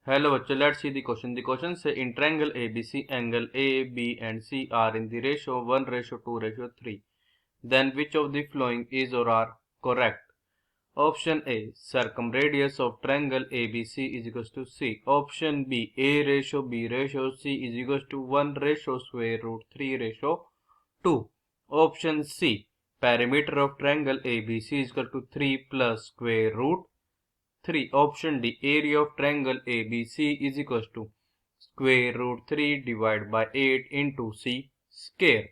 Hello बच्चों, let's see the question. The question say in triangle ABC, angle A, B and C are in the ratio 1:2:3. Then which of the following is or are correct? Option A, circumradius of triangle ABC is equals to C. Option B, A ratio B ratio C is equals to 1 ratio square root 3 ratio 2. Option C, perimeter of triangle ABC is equal to 3 plus square root 3. Option D, area of triangle ABC is equals to square root 3 divided by 8 into C square.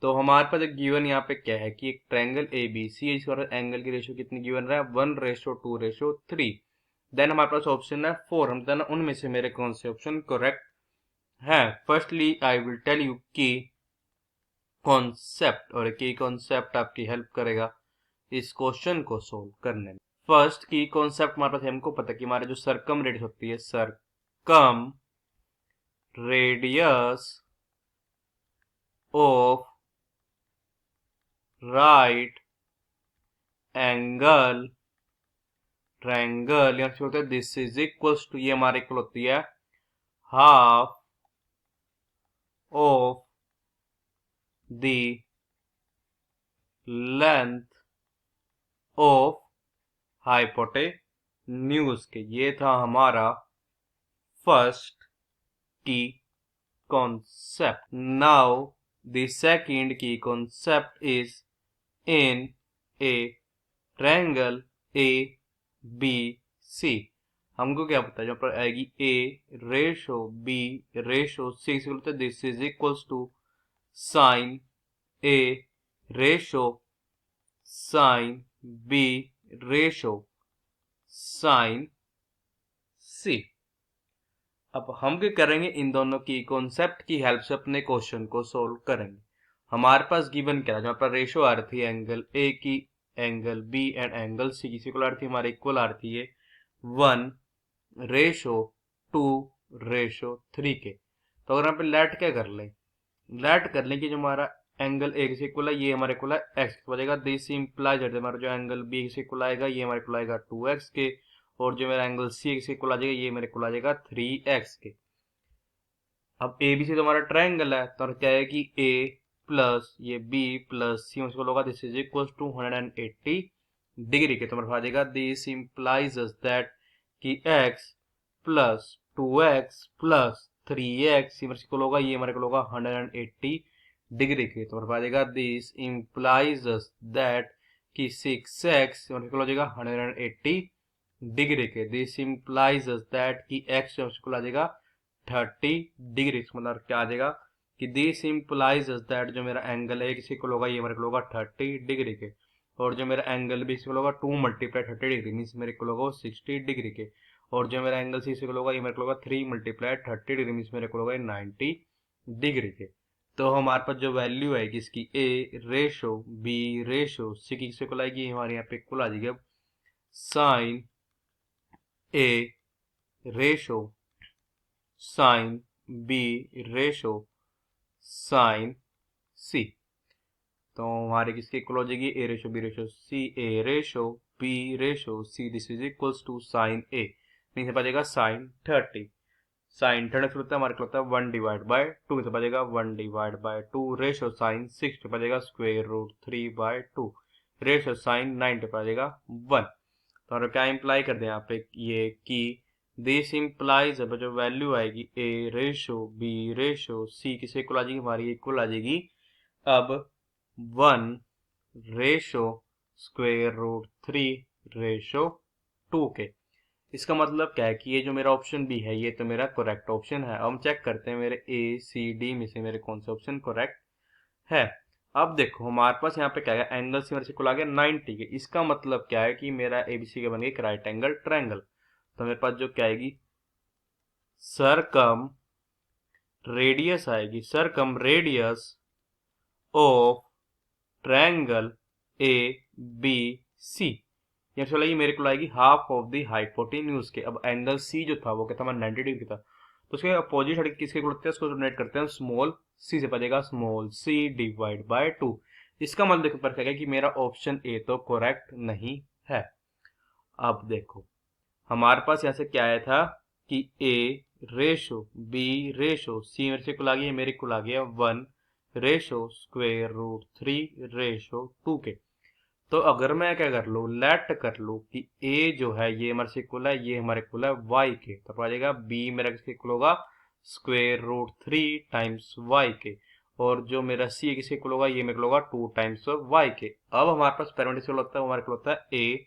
तो हमारे पास एक given यहाँ पे क्या है कि एक triangle ABC है, इसका एंगल की रेशियो कितनी गिवन रहा है 1:2:3. देन हमारे पास ऑप्शन है 4. हम बताना उनमें से मेरे कौन से ऑप्शन करेक्ट है. Firstly I will tell you key concept, और की कॉन्सेप्ट आपकी हेल्प करेगा इस क्वेश्चन को सोल्व करने में. फर्स्ट की कॉन्सेप्ट हमारे पास हमको पता है कि हमारे जो सरकम रेडियस होती है, circumradius of right angle triangle, यहाँ से बोलते हैं दिस इज इक्वल्स टू, ये हमारे इक्वल होती है half of the length of hypotenuse के. ये था हमारा फर्स्ट की concept. Now the second key concept is in a triangle ABC. हमको क्या पता है, जहाँ पर आएगी A ratio B ratio C, बोलते हैं this is equals to sine A ratio sine B ratio sine C. अब हम क्या करेंगे, इन दोनों की कॉन्सेप्ट की हेल्प से अपने क्वेश्चन को सोल्व करेंगे. हमारे पास गिवन क्या है, जहाँ पर रेशो आ रही थी एंगल ए की, angle B and angle C की इक्वल आ रही थी, हमारे इक्वल आ रही थी ये 1:2:3 के. तो अगर यहाँ पे लेट क्या कर लें, लेट कर लें कि जो हमारा एंगल ए से इक्वल है ये हमारे इक्वल है एक्स हो जाएगा. दिस इंप्लाइज हमारा जो एंगल बी से इक्वल आएगा ये हमारे इक्वल आएगा 2x के, और जो मेरा एंगल सी से इक्वल आ जाएगा ये मेरे इक्वल आ जाएगा 3x के. अब ए बी सी तो हमारा ट्रायंगल है, तो क्या है कि ए प्लस ये बी प्लस सी इक्वल होगा this is equal to 180 degree के. तो हमारा आ जाएगा दिस इंप्लाइज दैट कि x plus 2x plus 3x equal होगा ये हमारे इक्वल होगा 180 डिग्री के. तो हमारा आ जाएगा दिस इंप्लाइज दैट कि 6x इक्वल हो जाएगा 180 डिग्री के. दिस इंप्लाइज दैट कि x इक्वल आ जाएगा 30 डिग्री. मतलब क्या आ जाएगा कि दिस इंप्लाइज दैट जो मेरा एंगल है किसी को होगा ये मेरे को होगा 30 डिग्री के, और जो मेरा एंगल भी इसी को होगा 2 मल्टीप्लाई 30 डिग्री मीन्स मेरे को होगा 60 डिग्री के, और जो मेरा एंगल सी को होगा ये मेरे को होगा 3 मल्टीप्लाई 30 डिग्री मीन्स मेरे को होगा 90 डिग्री के. तो हमारे पास जो वैल्यू आएगी इसकी ए रेशो बी रेशो सी की किसी को आएगी हमारे यहाँ पे इक्वल आ जाएगी अब sine A ratio sine B ratio sine C. तो हमारे किसके इक्वल हो जाएगी A ratio B ratio C, A ratio B ratio C this is equals to sine A मीन से जाएगा साइन 30. साइन 30 होता है हमारे को होता है 1/2 से बचेगा 1/2 रेशो साइन 6 पे बचेगा स्क्वायर रूट 3/2 रेशो साइन 9 पे बचेगा 1. तो हमारा क्या इंप्लाई कर दें यहाँ पे ये कि दिस इंप्लाइज अब जो वैल्यू आएगी ए रेशो बी रेशो सी किसे इक्वल आ जाएगी, हमारी इक्वल आ जाएगी अब 1 रेशो स्क्वायर रूट 3 रेशो 2 के. इसका मतलब क्या है कि ये जो मेरा ऑप्शन बी है ये तो मेरा करेक्ट ऑप्शन है. अब हम चेक करते हैं मेरे ए सी डी में से मेरे कौन सा ऑप्शन करेक्ट है. अब देखो हमारे पास यहाँ पे क्या है, एंगल से मेरे से इक्वल आ गया 90 के. इसका मतलब क्या है कि मेरा एबीसी का बन गया एक राइट एंगल ट्रायंगल. तो मेरे पास जो क्या आएगी सरकम रेडियस आएगी, circumradius of triangle A B C ये चला मेरे को आएगी हाफ ऑफ द हाइपोटेन्यूज के. अब एंगल सी जो था वो क्या था हमारा 90 डिग्री था, तो उसके अपोजिट साइड किसके इक्वल होते हैं उसको डोनेट करते हैं स्मॉल सी से बचेगा स्मॉल सी डिवाइड बाय 2. इसका मतलब देखो पर क्या कि मेरा ऑप्शन ए तो करेक्ट नहीं है. अब देखो हमारे पास यहाँ से क्या आया था कि ए रेशो बी रेशो सी मेरे से कुल आ गया, मेरे कुल आ गया 1 रेशो स्क्वेयर रूट 3 रेशो 2 के। तो अगर मैं क्या कर लूँ, लेट कर लूँ कि ए जो है ये हमारे से इक्वल है, ये हमारे इक्वल है वाई के, तो आ जाएगा बी मेरा किसके इक्वल होगा, स्क्वेयर रूट 3 टाइम्स वाई के, और जो मेरा सी किसके इक्वल होगा, ये मेरे को होगा 2 टाइम्स वाई के। अब हमारे पास पैरामीटर होता है, हमारे को होता है ए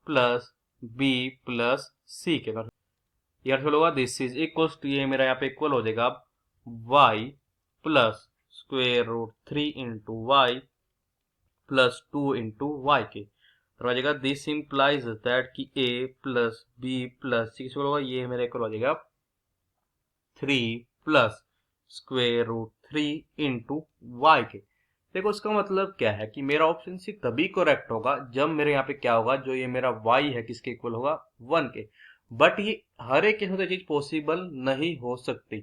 प्लस बी प्लस सी के, यार चलो होगा दिस इज इक्वल टू, ये मेरा यहाँ पे इक्वल हो जाएगा Y plus square root 3 into Y plus 2 into Y के, तो आ जाएगा दिस इंप्लाइज दैट कि A plus B plus C किसको होगा, ये मेरे इक्वल हो जाएगा 3 plus square root 3 into Y के। देखो इसका मतलब क्या है कि मेरा ऑप्शन सी तभी करेक्ट होगा जब मेरे यहाँ पे क्या होगा, जो ये मेरा y है किसके इक्वल होगा 1 के। बट ये हर एक केस में तो चीज पॉसिबल नहीं हो सकती,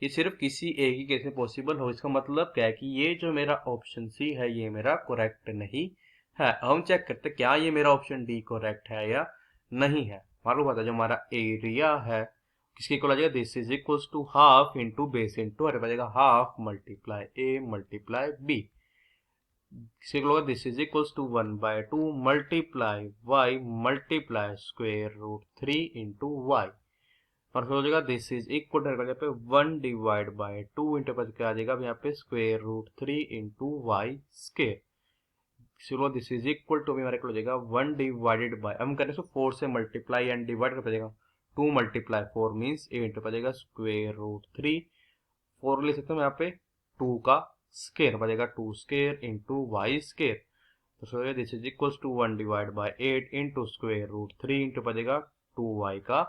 ये सिर्फ किसी एक ही केस में पॉसिबल हो। इसका मतलब क्या है कि ये जो मेरा ऑप्शन सी है ये मेरा करेक्ट नहीं है। हम चेक करते क्या ये मेरा ऑप्शन डी करेक्ट है या नहीं है। मालूम होता जो हमारा एरिया है किसके इक्वल आ जाएगा, this is equal to half into base into आ जाएगा half multiply A multiply B, किसके इक्वल होगा, this is equal to 1/2 multiply Y multiply square root 3 into Y, और फिर हो जाएगा this is equal to 1 divide by 2 into आ जाएगा यहाँ पे square root 3 into Y square, चलो दिस इज इक्वल टू हमारे को हो जाएगा 1 डिवाइडेड बाय, हम करें सो 4 से मल्टीप्लाई एंड डिवाइड कर जाएगा 2 मल्टीप्लाई 4 मीन्स 8 पर जाएगा स्क्वेयर रूट 3, 4 ले सकते हैं यहाँ पे 2 का स्केयर बचेगा 2 स्केयर इंटू वाई स्केयर, तो so this is equal to 1 divide by 8 into square root 3 into बचेगा 2y का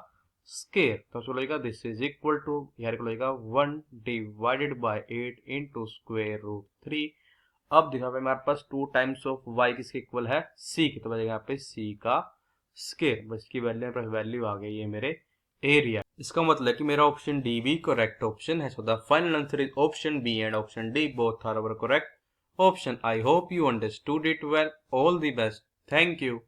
स्केयर, तो सो लगेगा दिस इज इक्वल टू यहाँ को लगेगा 1 divided by 8 into square root 3। अब देखो हमारे पास 2 टाइम्स ऑफ y किसके इक्वल है, c की, तो बचेगा यहाँ पे c का स्केयर, बस की वैल्यू मेरे पास वैल्यू आ गई है मेरे एरिया। इसका मतलब है कि मेरा ऑप्शन डी भी करेक्ट ऑप्शन है। So the final answer is option B and option D both are our correct option. I hope you understood it well. All the best. Thank you.